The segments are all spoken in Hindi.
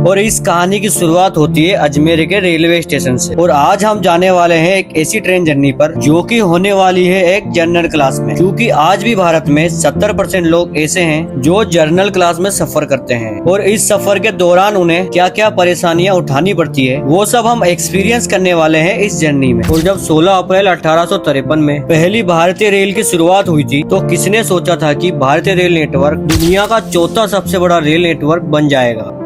और इस कहानी की शुरुआत होती है अजमेर के रेलवे स्टेशन से। और आज हम जाने वाले हैं एक ऐसी ट्रेन जर्नी पर जो कि होने वाली है एक जनरल क्लास में, क्योंकि आज भी भारत में 70% लोग ऐसे हैं जो जनरल क्लास में सफर करते हैं। और इस सफर के दौरान उन्हें क्या क्या परेशानियां उठानी पड़ती है वो सब हम एक्सपीरियंस करने वाले हैं इस जर्नी में। और जब 16 अप्रैल 1853 में पहली भारतीय रेल की शुरुआत हुई थी तो किसने सोचा था कि भारतीय रेल नेटवर्क दुनिया का चौथा सबसे बड़ा रेल नेटवर्क बन जाएगा।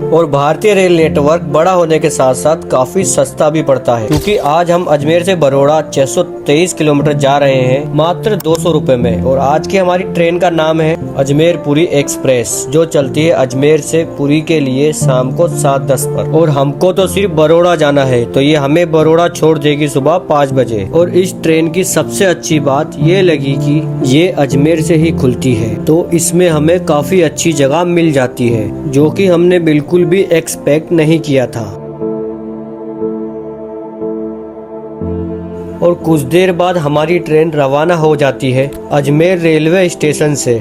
और भारतीय रेल नेटवर्क बड़ा होने के साथ साथ काफी सस्ता भी पड़ता है, क्योंकि आज हम अजमेर से बरोड़ा 623 किलोमीटर जा रहे हैं मात्र 200 रुपए में। और आज की हमारी ट्रेन का नाम है अजमेर पुरी एक्सप्रेस, जो चलती है अजमेर से पुरी के लिए शाम को 7:10 पर। और हमको तो सिर्फ बरोड़ा जाना है, तो ये हमें बरोड़ा छोड़ देगी सुबह 5 बजे। और इस ट्रेन की सबसे अच्छी बात ये लगी कि ये अजमेर से ही खुलती है, तो इसमें हमें काफी अच्छी जगह मिल जाती है, जो कि हमने बिल्कुल भी एक्सपेक्ट नहीं किया था। और कुछ देर बाद हमारी ट्रेन रवाना हो जाती है अजमेर रेलवे स्टेशन से।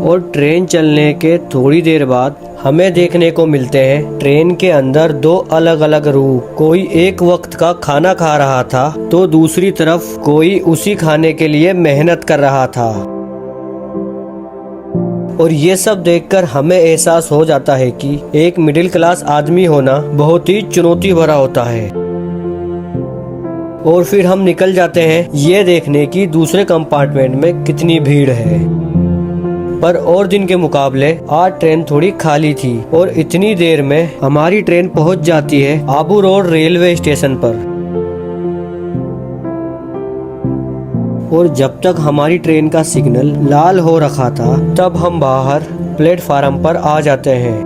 और ट्रेन चलने के थोड़ी देर बाद हमें देखने को मिलते हैं ट्रेन के अंदर 2 अलग अलग रूह। कोई एक वक्त का खाना खा रहा था तो दूसरी तरफ कोई उसी खाने के लिए मेहनत कर रहा था। और ये सब देखकर हमें एहसास हो जाता है कि एक मिडिल क्लास आदमी होना बहुत ही चुनौती भरा होता है। और फिर हम निकल जाते हैं ये देखने की दूसरे कंपार्टमेंट में कितनी भीड़ है। पर और दिन के मुकाबले आज ट्रेन थोड़ी खाली थी और इतनी देर में हमारी ट्रेन पहुंच जाती है आबू रोड रेलवे स्टेशन पर। और जब तक हमारी ट्रेन का सिग्नल लाल हो रखा था तब हम बाहर प्लेटफार्म पर आ जाते हैं।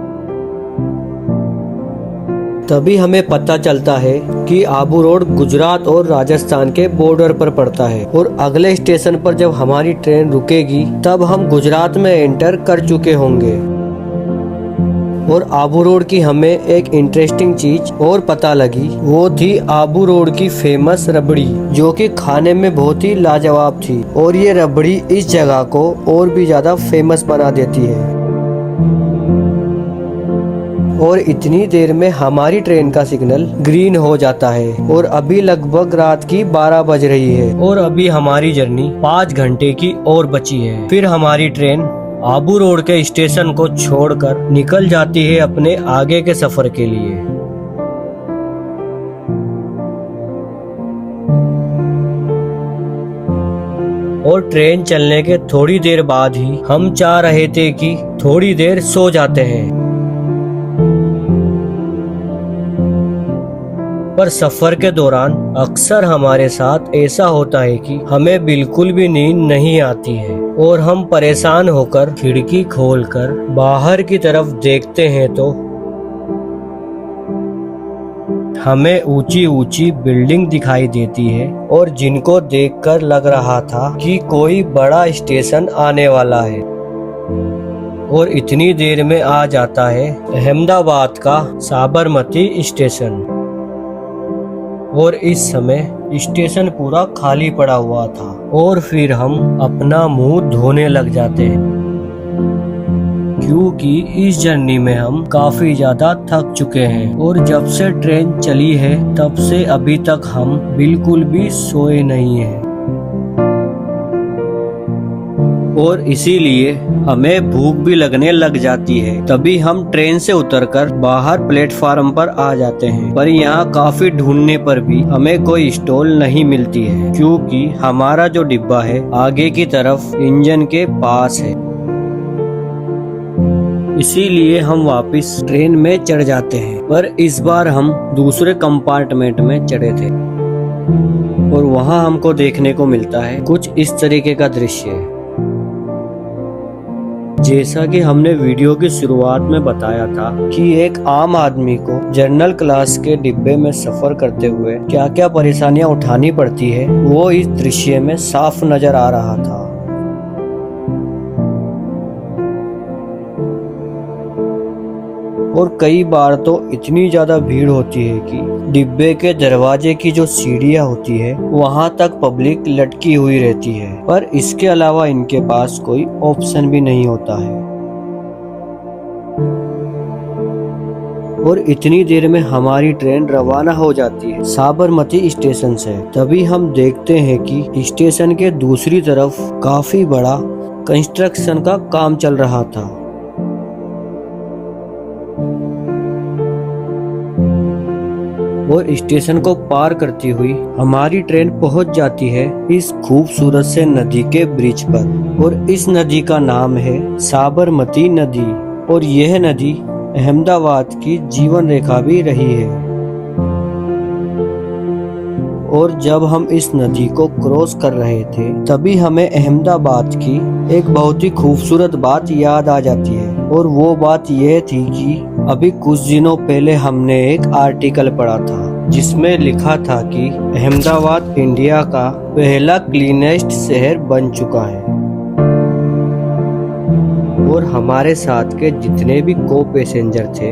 तभी हमें पता चलता है कि आबू रोड गुजरात और राजस्थान के बॉर्डर पर पड़ता है। और अगले स्टेशन पर जब हमारी ट्रेन रुकेगी तब हम गुजरात में एंटर कर चुके होंगे। और आबू रोड की हमें एक इंटरेस्टिंग चीज और पता लगी, वो थी आबू रोड की फेमस रबड़ी, जो कि खाने में बहुत ही लाजवाब थी। और ये रबड़ी इस जगह को और भी ज्यादा फेमस बना देती है। और इतनी देर में हमारी ट्रेन का सिग्नल ग्रीन हो जाता है और अभी लगभग रात की 12 बज रही है। और अभी हमारी जर्नी 5 घंटे की और बची है। फिर हमारी ट्रेन आबू रोड के स्टेशन को छोड़कर निकल जाती है अपने आगे के सफर के लिए। और ट्रेन चलने के थोड़ी देर बाद ही हम चाह रहे थे कि थोड़ी देर सो जाते हैं। पर सफर के दौरान अक्सर हमारे साथ ऐसा होता है कि हमें बिल्कुल भी नींद नहीं आती है और हम परेशान होकर खिड़की खोलकर बाहर की तरफ देखते हैं तो हमें ऊंची ऊंची बिल्डिंग दिखाई देती है, और जिनको देखकर लग रहा था कि कोई बड़ा स्टेशन आने वाला है। और इतनी देर में आ जाता है अहमदाबाद का साबरमती स्टेशन। और इस समय स्टेशन पूरा खाली पड़ा हुआ था। और फिर हम अपना मुंह धोने लग जाते हैं, क्योंकि इस जर्नी में हम काफी ज्यादा थक चुके हैं। और जब से ट्रेन चली है तब से अभी तक हम बिल्कुल भी सोए नहीं हैं। और इसीलिए हमें भूख भी लगने लग जाती है। तभी हम ट्रेन से उतरकर बाहर प्लेटफार्म पर आ जाते हैं। पर यहाँ काफी ढूंढने पर भी हमें कोई स्टॉल नहीं मिलती है, क्योंकि हमारा जो डिब्बा है आगे की तरफ इंजन के पास है। इसीलिए हम वापस ट्रेन में चढ़ जाते हैं। पर इस बार हम दूसरे कंपार्टमेंट में चढ़े थे और वहाँ हमको देखने को मिलता है कुछ इस तरीके का दृश्य। जैसा कि हमने वीडियो की शुरुआत में बताया था कि एक आम आदमी को जनरल क्लास के डिब्बे में सफर करते हुए क्या क्या परेशानियां उठानी पड़ती है, वो इस दृश्य में साफ नजर आ रहा था। और कई बार तो इतनी ज्यादा भीड़ होती है कि डिब्बे के दरवाजे की जो सीढ़ियाँ होती है वहां तक पब्लिक लटकी हुई रहती है, पर इसके अलावा इनके पास कोई ऑप्शन भी नहीं होता है। और इतनी देर में हमारी ट्रेन रवाना हो जाती है साबरमती स्टेशन से। तभी हम देखते हैं कि स्टेशन के दूसरी तरफ काफी बड़ा कंस्ट्रक्शन का काम चल रहा था। और स्टेशन को पार करती हुई हमारी ट्रेन पहुंच जाती है इस खूबसूरत से नदी के ब्रिज पर। और इस नदी का नाम है साबरमती नदी। और यह नदी अहमदाबाद की जीवन रेखा भी रही है। और जब हम इस नदी को क्रॉस कर रहे थे तभी हमें अहमदाबाद की एक बहुत ही खूबसूरत बात याद आ जाती है। और वो बात यह थी कि अभी कुछ दिनों पहले हमने एक आर्टिकल पढ़ा था जिसमें लिखा था कि अहमदाबाद इंडिया का पहला क्लीनेस्ट शहर बन चुका है। और हमारे साथ के जितने भी को पैसेंजर थे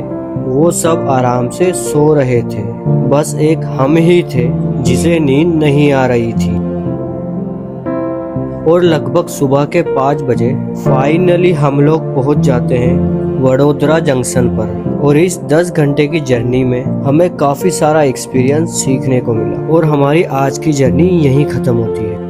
वो सब आराम से सो रहे थे, बस एक हम ही थे जिसे नींद नहीं आ रही थी। और लगभग सुबह के 5 बजे फाइनली हम लोग पहुंच जाते हैं वडोदरा जंक्शन पर। और इस 10 घंटे की जर्नी में हमें काफी सारा एक्सपीरियंस सीखने को मिला। और हमारी आज की जर्नी यहीं खत्म होती है।